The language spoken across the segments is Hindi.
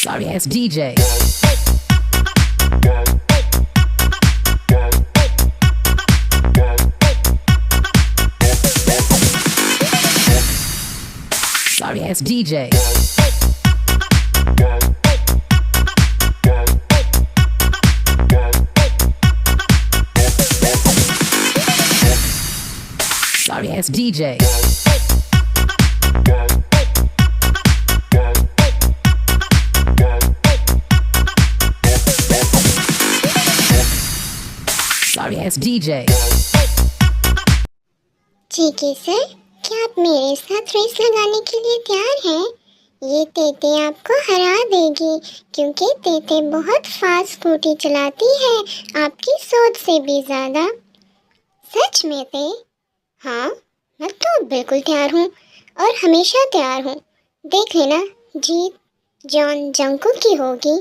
Sorry ass DJ. Sorry ass DJ. Sorry ass DJ. Sorry ass DJ. ठीक है सर, क्या आप मेरे साथ रेस लगाने के लिए तैयार हैं? ये तेते आपको हरा देगी क्योंकि तेते बहुत फास्ट स्कूटी चलाती है, आपकी सोच से भी ज़्यादा। सच में ते? हाँ, मैं तो बिल्कुल तैयार हूँ और हमेशा तैयार हूँ। देख लेना, जीत जॉन जंकुक की होगी।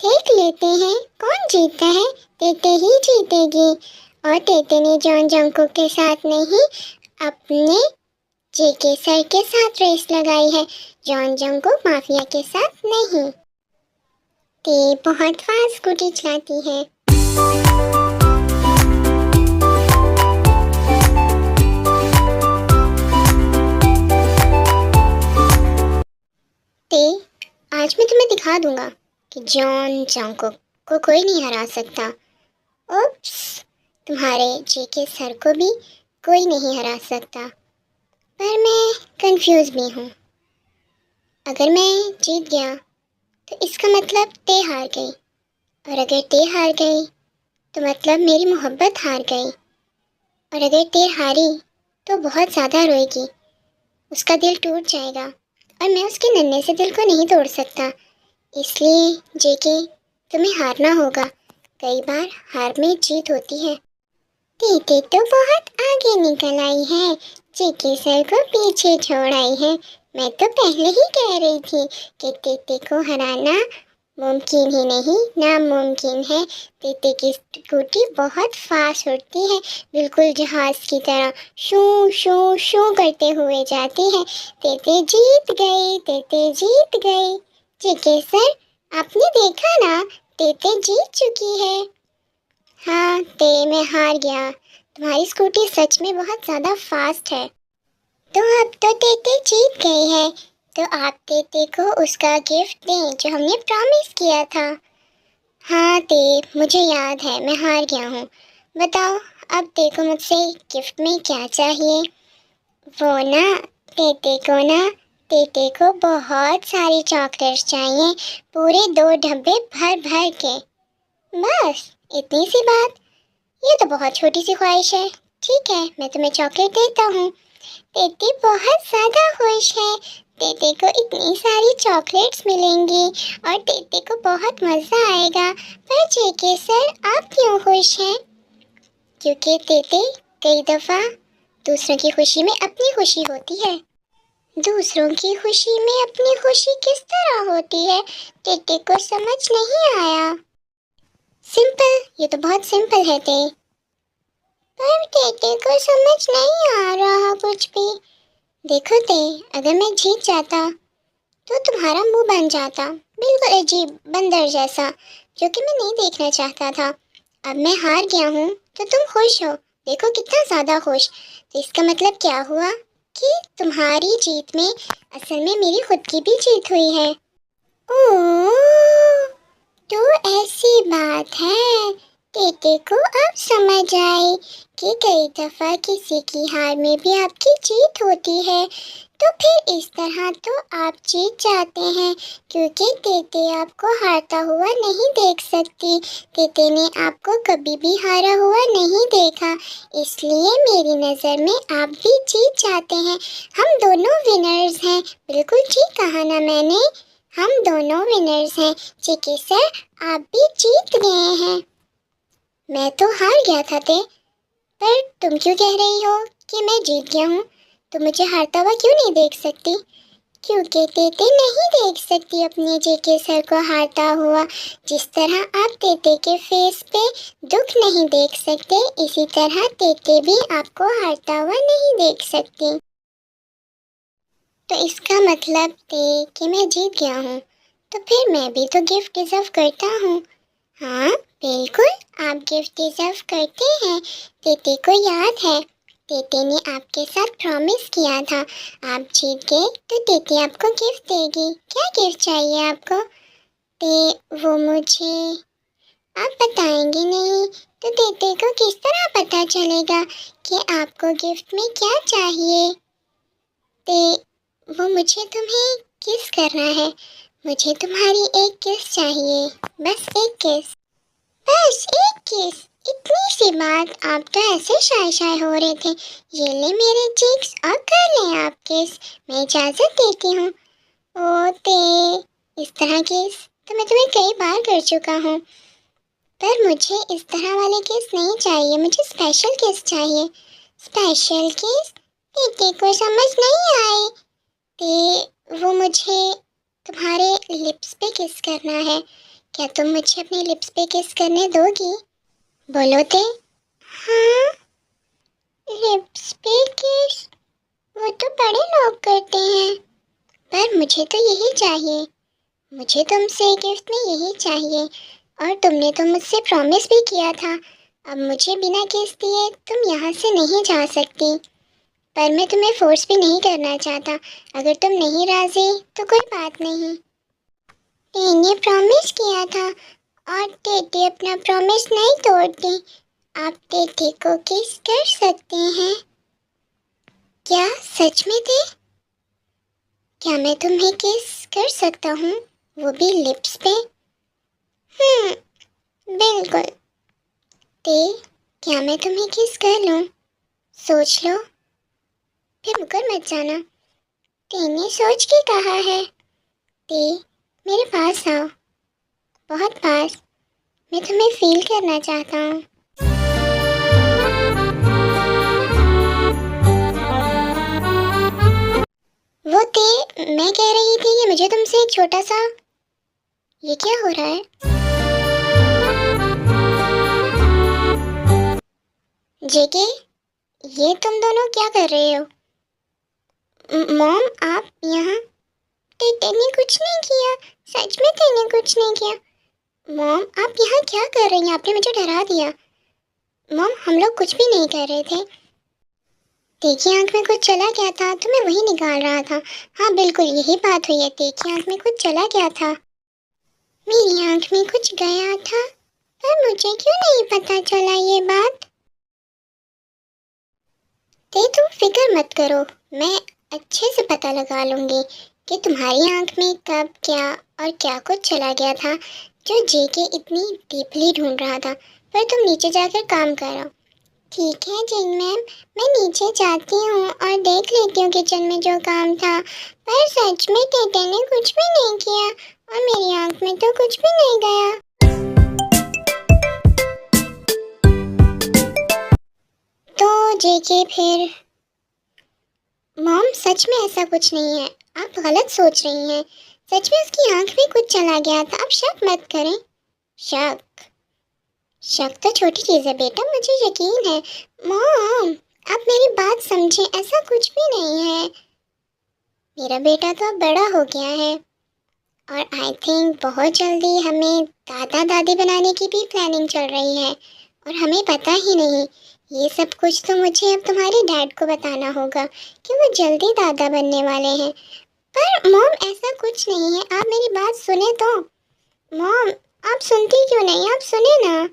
देख लेते हैं कौन जीतता है। तेते ही जीतेगी और तेते ने जॉन जंकुक के साथ नहीं, अपने जेके सर के साथ रेस लगाई है, जॉन जंकुक माफिया के साथ नहीं। ते बहुत फास्ट स्कूटी चलाती है। ते आज मैं तुम्हें दिखा दूंगा कि जॉन जंकुक को कोई नहीं हरा सकता। उप्स, तुम्हारे जेके सर को भी कोई नहीं हरा सकता। पर मैं कंफ्यूज भी हूँ। अगर मैं जीत गया तो इसका मतलब ते हार गई, और अगर ते हार गई तो मतलब मेरी मोहब्बत हार गई, और अगर ते हारी तो बहुत ज़्यादा रोएगी, उसका दिल टूट जाएगा और मैं उसके नन्हे से दिल को नहीं तोड़ सकता। इसलिए जेके तुम्हें हारना होगा। कई बार हार में जीत होती है। तेते तो बहुत आगे निकल आई है, जेके सर को पीछे छोड़ आई है। मैं तो पहले ही कह रही थी कि तेते को हराना मुमकिन ही नहीं, नामुमकिन है। तेते की स्कूटी बहुत फास्ट उड़ती है, बिल्कुल जहाज की तरह शू शू शू करते हुए जाती है। तेते जीत गई, तेते जीत गई। जेके सर, आपने देखा ना, तेते जीत चुकी है। हाँ ते, मैं हार गया। तुम्हारी स्कूटी सच में बहुत ज़्यादा फास्ट है। तो अब तो तेते जीत गई है, तो आप तेते को उसका गिफ्ट दें जो हमने प्रॉमिस किया था। हाँ ते, मुझे याद है, मैं हार गया हूँ। बताओ अब ते को मुझसे गिफ्ट में क्या चाहिए? वो ना, तेते को बहुत सारी चॉकलेट्स चाहिए, पूरे 2 डब्बे भर भर के। बस इतनी सी बात? ये तो बहुत छोटी सी ख्वाहिश है। ठीक है, मैं तुम्हें चॉकलेट देता हूँ। तेते बहुत ज़्यादा खुश है। तेते को इतनी सारी चॉकलेट्स मिलेंगी और तेते को बहुत मज़ा आएगा। पर जेके सर, आप क्यों खुश हैं? क्योंकि तेते कई दफ़ा दूसरों की खुशी में अपनी खुशी होती है। दूसरों की खुशी में अपनी खुशी किस तरह होती है? तेते को समझ नहीं आया। सिंपल, ये तो बहुत सिंपल है ते। पर तेते को समझ नहीं आ रहा कुछ भी। देखो ते, अगर मैं जीत जाता तो तुम्हारा मुंह बन जाता, बिल्कुल अजीब बंदर जैसा, जो कि मैं नहीं देखना चाहता था। अब मैं हार गया हूँ तो तुम खुश हो, देखो कितना ज़्यादा खुश। तो इसका मतलब क्या हुआ कि तुम्हारी जीत में असल में मेरी खुद की भी जीत हुई है। ओह, तो ऐसी बात है। तेते को अब समझ आई कि कई दफा किसी की हार में भी आपकी जीत होती है। तो फिर इस तरह तो आप जीत जाते हैं, क्योंकि तेते आपको हारता हुआ नहीं देख सकती। तेते ने आपको कभी भी हारा हुआ नहीं देखा, इसलिए मेरी नज़र में आप भी जीत जाते हैं। हम दोनों विनर्स हैं। बिल्कुल ठीक कहा ना मैंने, हम दोनों विनर्स हैं। जेके सर, आप भी जीत गए हैं। मैं तो हार गया था ते, पर तुम क्यों कह रही हो कि मैं जीत गया हूँ? तुम मुझे हारता हुआ क्यों नहीं देख सकती? क्योंकि तेते नहीं देख सकती अपने जेके सर को हारता हुआ। जिस तरह आप तेते के फेस पे दुख नहीं देख सकते, इसी तरह तेते भी आपको हारता हुआ नहीं देख सकती। तो इसका मतलब कि मैं जीत गया हूँ, तो फिर मैं भी तो गिफ्ट डिजर्व करता हूँ। हाँ बिल्कुल, आप गिफ्ट डिजर्व करते हैं। तेते को याद है, तेते ने आपके साथ प्रॉमिस किया था, आप जीत गए तो तेते आपको गिफ्ट देगी। क्या गिफ्ट चाहिए आपको? वो मुझे आप बताएंगे नहीं तो तेते को किस तरह पता चलेगा कि आपको गिफ्ट में क्या चाहिए? वो मुझे तुम्हें किस करना है, मुझे तुम्हारी एक किस चाहिए, बस एक किस, बस एक किस। इतनी सी बात, आप तो ऐसे शाय शाय हो रहे थे। ये ले मेरे चीक्स और कर लें आप किस, मैं इजाज़त देती हूँ। ओ ते, इस तरह किस तो मैं तुम्हें कई बार कर चुका हूँ, पर मुझे इस तरह वाले किस नहीं चाहिए, मुझे स्पेशल किस चाहिए। स्पेशल किस? तेते को समझ नहीं आए। वो मुझे तुम्हारे लिप्स पे किस करना है, क्या तुम मुझे अपने लिप्स पे किस करने दोगी? बोलो ते। हाँ, लिप्स पे किस वो तो बड़े लोग करते हैं, पर मुझे तो यही चाहिए। मुझे तुमसे गिफ्ट में यही चाहिए, और तुमने तो मुझसे प्रॉमिस भी किया था। अब मुझे बिना किस दिए तुम यहाँ से नहीं जा सकती, पर मैं तुम्हें फोर्स भी नहीं करना चाहता। अगर तुम नहीं राजी तो कोई बात नहीं। मैंने प्रॉमिस किया था और तेते अपना प्रॉमिस नहीं तोड़ती। आप तेते को किस कर सकते हैं? क्या सच में थे? क्या मैं तुम्हें किस कर सकता हूँ, वो भी लिप्स पे? बिल्कुल। ते, क्या मैं तुम्हें किस कर लूँ? सोच लो, फिर मुकर मत जाना। तेने सोच के कहा है। ते, मेरे पास आओ, बहुत पास। मैं तुम्हें फील करना चाहता हूँ। वो ते, मैं कह रही थी कि मुझे तुमसे एक छोटा सा, ये क्या हो रहा है? जेके, ये तुम दोनों क्या कर रहे हो? मॉम, आप यहाँ? तेने कुछ नहीं किया, सच में तेने कुछ नहीं किया। मॉम, आप यहाँ क्या कर रही हैं? आपने मुझे डरा दिया। मॉम, हम लोग कुछ भी नहीं कर रहे थे। देखिए, आंख में कुछ चला गया था तो मैं वही निकाल रहा था। हाँ बिल्कुल यही बात हुई है, देखिए आंख में कुछ चला गया था। मेरी आंख में कुछ गया था, पर मुझे क्यों नहीं पता चला ये बात? तुम फिक्र मत करो, मैं अच्छे से पता लगा लूंगी कि तुम्हारी आंख में कब क्या और क्या कुछ चला गया था, जो जेके इतनी डीपली ढूंढ रहा था। पर तुम नीचे जाकर काम करो। ठीक है जिन मैम, मैं नीचे जाती हूँ और देख लेती हूँ किचन में जो काम था। पर सच में तेते ने कुछ भी नहीं किया और मेरी आंख में तो कुछ भी नहीं गया। तो जेके फिर? मॉम, सच में ऐसा कुछ नहीं है, आप गलत सोच रही हैं। सच में उसकी आंख में कुछ चला गया था, आप शक मत करें। शक? शक तो छोटी चीज़ है बेटा, मुझे यकीन है। मॉम, आप मेरी बात समझें, ऐसा कुछ भी नहीं है। मेरा बेटा तो अब बड़ा हो गया है और आई थिंक बहुत जल्दी हमें दादा दादी बनाने की भी प्लानिंग चल रही है, और हमें पता ही नहीं। ये सब कुछ तो मुझे अब तुम्हारे डैड को बताना होगा कि वो जल्दी दादा बनने वाले हैं। पर मॉम, ऐसा कुछ नहीं है, आप मेरी बात सुने तो। मॉम, आप सुनती क्यों नहीं, आप सुने ना।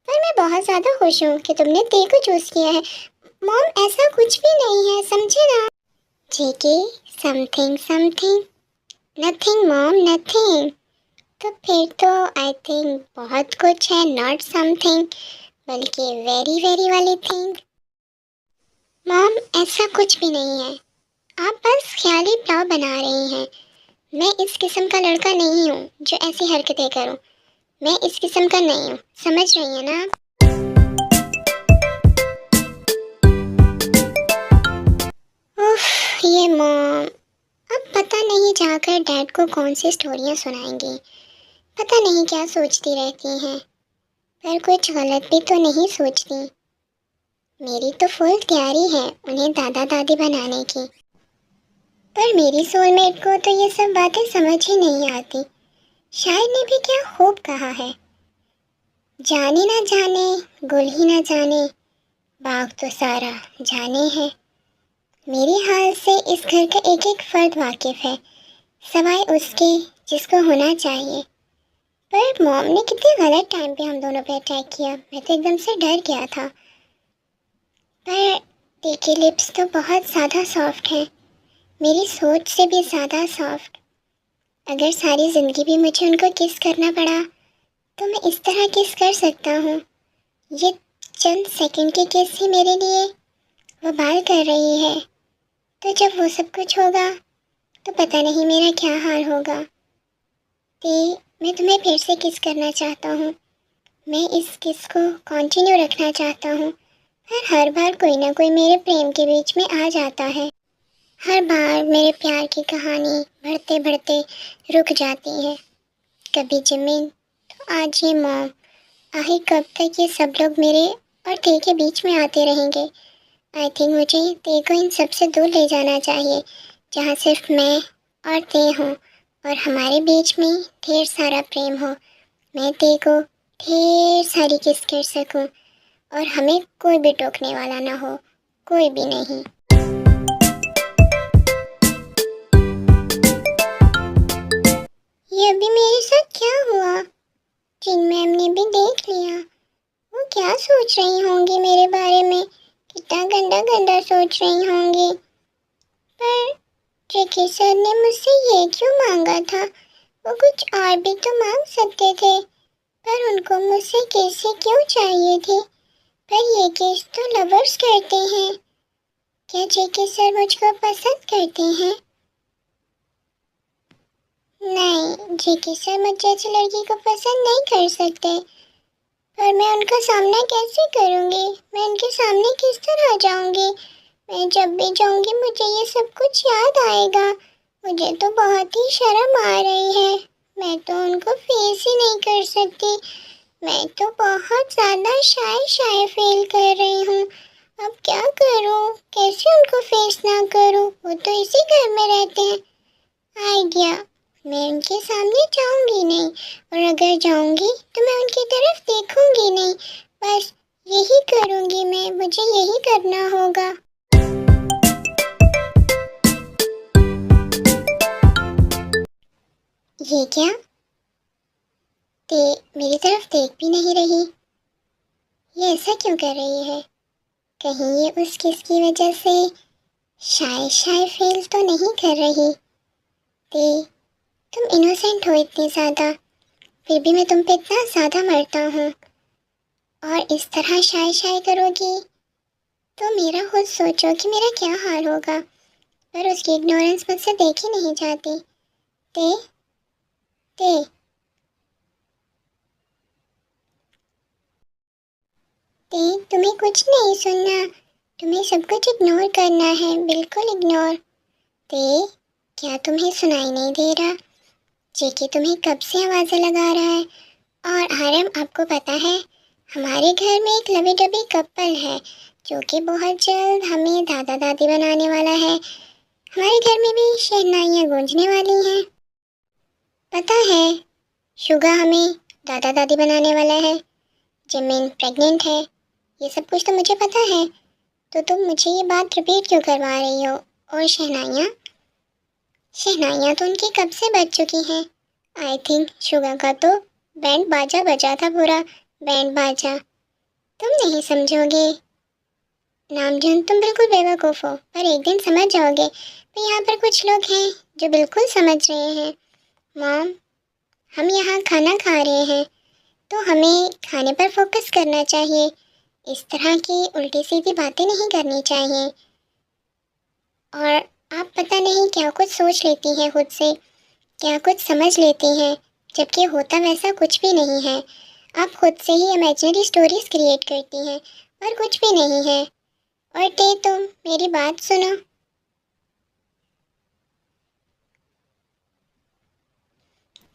पर मैं बहुत ज़्यादा खुश हूँ कि तुमने ते को चूज़ किया है। मॉम, ऐसा कुछ भी नहीं है, समझे ना। JK, something something, nothing mom, nothing. तो फिर तो आई थिंक बहुत कुछ है, नॉट समथिंग, बल्कि वेरी वेरी वाली थिंग। मॉम, ऐसा कुछ भी नहीं है, आप बस ख्याली प्लाव बना रही हैं। मैं इस किस्म का लड़का नहीं हूँ जो ऐसी हरकतें करूँ। मैं इस किस्म का नहीं हूँ, समझ रही हैं ना आप? उफ, ये मॉम, अब पता ये जाकर डैड को कौन सी स्टोरियाँ सुनाएंगी। पता नहीं क्या सोचती रहती हैं, पर कुछ गलत भी तो नहीं सोचती। मेरी तो फुल तैयारी है उन्हें दादा दादी बनाने की, पर मेरी सोलमेट को तो ये सब बातें समझ ही नहीं आती। शायद ने भी क्या खूब कहा है, जाने ना जाने गुल ही ना जाने, बाग तो सारा जाने है। मेरे हाल से इस घर का एक एक फर्द वाकिफ है, सवाए उसके जिसको होना चाहिए। पर मॉम ने कितने गलत टाइम पे हम दोनों पे अटैक किया, मैं तो एकदम से डर गया था। पर देखी लिप्स तो बहुत ज़्यादा सॉफ्ट हैं, मेरी सोच से भी ज़्यादा सॉफ्ट। अगर सारी ज़िंदगी भी मुझे उनको किस करना पड़ा तो मैं इस तरह किस कर सकता हूँ। ये चंद सेकंड के किस ही मेरे लिए वो बाल कर रही है, तो जब वो सब कुछ होगा तो पता नहीं मेरा क्या हाल होगा। ते मैं तुम्हें फिर से किस करना चाहता हूँ, मैं इस किस को कंटिन्यू रखना चाहता हूँ, पर हर बार कोई ना कोई मेरे प्रेम के बीच में आ जाता है। हर बार मेरे प्यार की कहानी बढ़ते बढ़ते रुक जाती है। कभी जिमिन तो आज ये मॉम, आखिर कब तक ये सब लोग मेरे और ते के बीच में आते रहेंगे। आई थिंक मुझे ते को इन सब से दूर ले जाना चाहिए, जहाँ सिर्फ मैं और ते हूँ और हमारे बीच में ढेर सारा प्रेम हो। मैं ते को ढेर सारी किस कर सकूँ और हमें कोई भी टोकने वाला ना हो, कोई भी नहीं। ये अभी मेरे साथ क्या हुआ? जिन मैम ने भी देख लिया, वो क्या सोच रही होंगी मेरे बारे में, कितना गंदा गंदा सोच रही होंगी। पर जेके सर ने मुझसे ये क्यों मांगा था? वो कुछ और भी तो मांग सकते थे, पर उनको मुझसे कैसे क्यों चाहिए थी? पर ये केस तो लवर्स करते हैं। क्या जेके सर मुझको पसंद करते हैं? नहीं, जेके सर मुझ जैसी लड़की को पसंद नहीं कर सकते। पर मैं उनका सामना कैसे करूँगी? मैं उनके सामने किस तरह जाऊँगी? मैं जब भी जाऊँगी मुझे ये सब कुछ याद आएगा। मुझे तो बहुत ही शर्म आ रही है, मैं तो उनको फेस ही नहीं कर सकती। मैं तो बहुत ज़्यादा शाय शाय फील कर रही हूँ। अब क्या करूँ? कैसे उनको फेस ना करूँ? वो तो इसी घर में रहते हैं। आइडिया, मैं उनके सामने जाऊंगी नहीं, और अगर जाऊंगी तो मैं उनकी तरफ देखूंगी नहीं। बस यही करूंगी मैं, मुझे यही करना होगा। ये क्या? ते मेरी तरफ देख भी नहीं रही, ये ऐसा क्यों कर रही है? कहीं ये उस किस की वजह से शाय शाय फील तो नहीं कर रही? ते तुम इनोसेंट हो इतनी ज़्यादा, फिर भी मैं तुम पे इतना ज़्यादा मरता हूँ, और इस तरह शाय शाय करोगी तो मेरा खुद सोचो कि मेरा क्या हाल होगा। पर उसकी इग्नोरेंस मुझसे देखी नहीं जाती। ते ते ते तुम्हें कुछ नहीं सुनना, तुम्हें सब कुछ इग्नोर करना है, बिल्कुल इग्नोर। ते क्या तुम्हें सुनाई नहीं दे रहा? जेके तुम्हें कब से आवाज़ें लगा रहा है। और आरम, आपको पता है हमारे घर में एक लवी डबी कपल है जो कि बहुत जल्द हमें दादा दादी बनाने वाला है। हमारे घर में भी शहनाइयाँ गूंजने वाली हैं। पता है शुगा हमें दादा दादी बनाने वाला है, जिमिन प्रेग्नेंट है, ये सब कुछ तो मुझे पता है। तो तुम मुझे ये बात रिपीट क्यों करवा रही हो? और शहनाइयाँ, शहनाइयाँ तो उनकी कब से बज चुकी हैं। आई थिंक शुगा का तो बैंड बाजा बजा था, पूरा बैंड बाजा। तुम नहीं समझोगे नामजन, तुम बिल्कुल बेवकूफ़ हो, पर एक दिन समझ जाओगे। पर यहाँ पर कुछ लोग हैं जो बिल्कुल समझ रहे हैं। मॉम, हम यहाँ खाना खा रहे हैं तो हमें खाने पर फोकस करना चाहिए, इस तरह की उल्टी सीधी बातें नहीं करनी चाहिए। और आप पता नहीं क्या कुछ सोच लेती हैं खुद से, क्या कुछ समझ लेती हैं, जबकि होता वैसा कुछ भी नहीं है। आप खुद से ही इमेजिनरी स्टोरीज क्रिएट करती हैं और कुछ भी नहीं है। और ते तुम मेरी बात सुनो।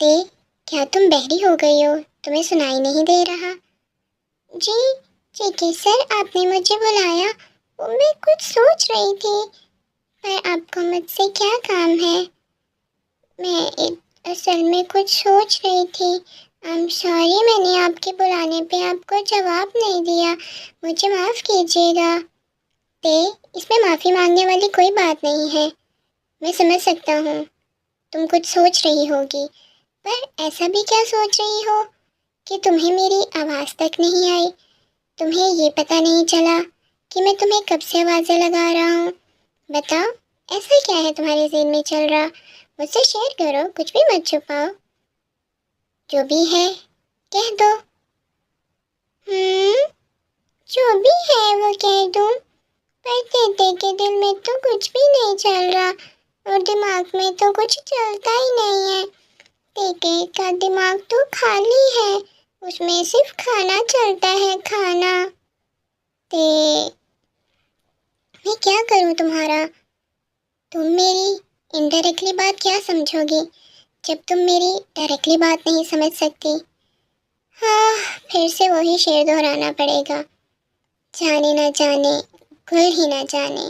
ते, क्या तुम बहरी हो गई हो? तुम्हें सुनाई नहीं दे रहा? जी, जेके सर, आपने मुझे बुलाया। वो मैं कुछ सोच रही थी, पर आपको मुझसे क्या काम है? असल में कुछ सोच रही थी। आई एम सॉरी, मैंने आपके बुलाने पे आपको जवाब नहीं दिया। मुझे माफ़ कीजिएगा। ते, इसमें माफ़ी मांगने वाली कोई बात नहीं है। मैं समझ सकता हूँ, तुम कुछ सोच रही होगी, पर ऐसा भी क्या सोच रही हो कि तुम्हें मेरी आवाज़ तक नहीं आई? तुम्हें ये पता नहीं चला कि मैं तुम्हें कब से आवाज़ें लगा रहा हूँ? बताओ, ऐसा क्या है तुम्हारे ज़हन में चल रहा? मुझसे शेयर करो, कुछ भी मत छुपाओ। जो भी है कह दो। जो भी है वो कह दूँ, पर तेते के दिल में तो कुछ भी नहीं चल रहा और दिमाग में तो कुछ चलता ही नहीं है। तेते का दिमाग तो खाली है, उसमें सिर्फ खाना चलता है, खाना। ते, मैं क्या करूँ तुम्हारा? तुम मेरी इनडायरेक्टली बात क्या समझोगी जब तुम मेरी डायरेक्टली बात नहीं समझ सकती? हाँ, फिर से वही शेर दोहराना पड़ेगा। जाने ना जाने, गुल ही ना जाने,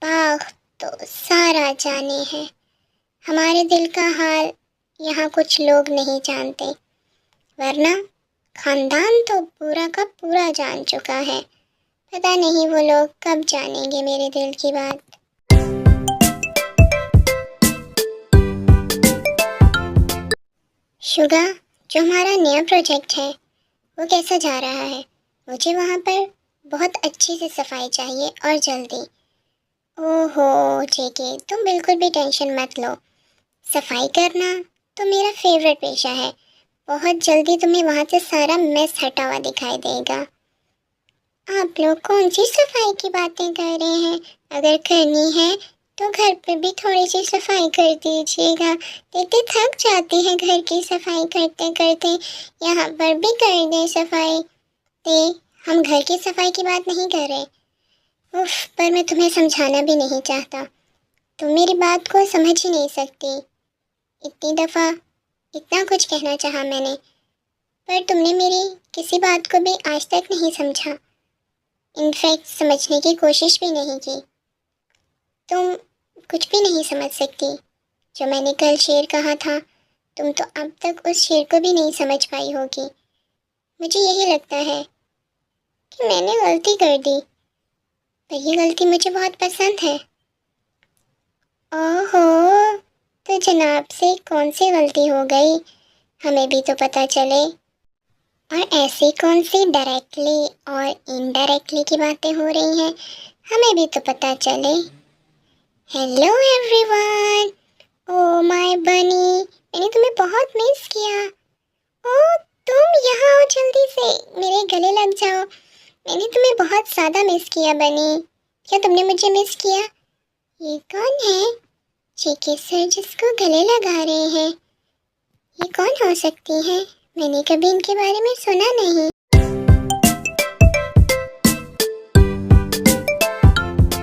बाग तो सारा जाने है। हमारे दिल का हाल यहाँ कुछ लोग नहीं जानते, वरना खानदान तो पूरा का पूरा जान चुका है। पता नहीं वो लोग कब जानेंगे मेरे दिल की बात। शुगा, जो हमारा नया प्रोजेक्ट है वो कैसा जा रहा है? मुझे वहाँ पर बहुत अच्छी से सफाई चाहिए और जल्दी। ओहो जेके, तुम बिल्कुल भी टेंशन मत लो। सफाई करना तो मेरा फेवरेट पेशा है। बहुत जल्दी तुम्हें वहाँ से सारा मेस हटा हुआ दिखाई देगा। आप लोग कौन सी सफाई की बातें कर रहे हैं? अगर करनी है तो घर पे भी थोड़ी सी सफाई कर दीजिएगा। इतनी थक जाती है घर की सफाई करते करते, यहाँ पर भी कर दें सफाई। ते, हम घर की सफाई की बात नहीं कर रहे। उफ, पर मैं तुम्हें समझाना भी नहीं चाहता, तुम मेरी बात को समझ ही नहीं सकती। इतनी दफ़ा इतना कुछ कहना चाहा मैंने, पर तुमने मेरी किसी बात को भी आज तक नहीं समझा। इनफैक्ट समझने की कोशिश भी नहीं की। तुम कुछ भी नहीं समझ सकती। जो मैंने कल शेर कहा था, तुम तो अब तक उस शेर को भी नहीं समझ पाई होगी। मुझे यही लगता है कि मैंने गलती कर दी, पर ये गलती मुझे बहुत पसंद है। ओहो, तो जनाब से कौन सी गलती हो गई, हमें भी तो पता चले। और ऐसी कौन सी डायरेक्टली और इनडायरेक्टली की बातें हो रही हैं, हमें भी तो पता चले। हेलो एवरीवन, ओ माय बनी, मैंने तुम्हें बहुत मिस किया। ओ, तुम यहाँ आओ, जल्दी से मेरे गले लग जाओ। मैंने तुम्हें बहुत ज़्यादा मिस किया बनी। क्या तुमने मुझे मिस किया? ये कौन है? जेके सर जिसको गले लगा रहे हैं, ये कौन हो सकती है? मैंने कभी इनके बारे में सुना नहीं।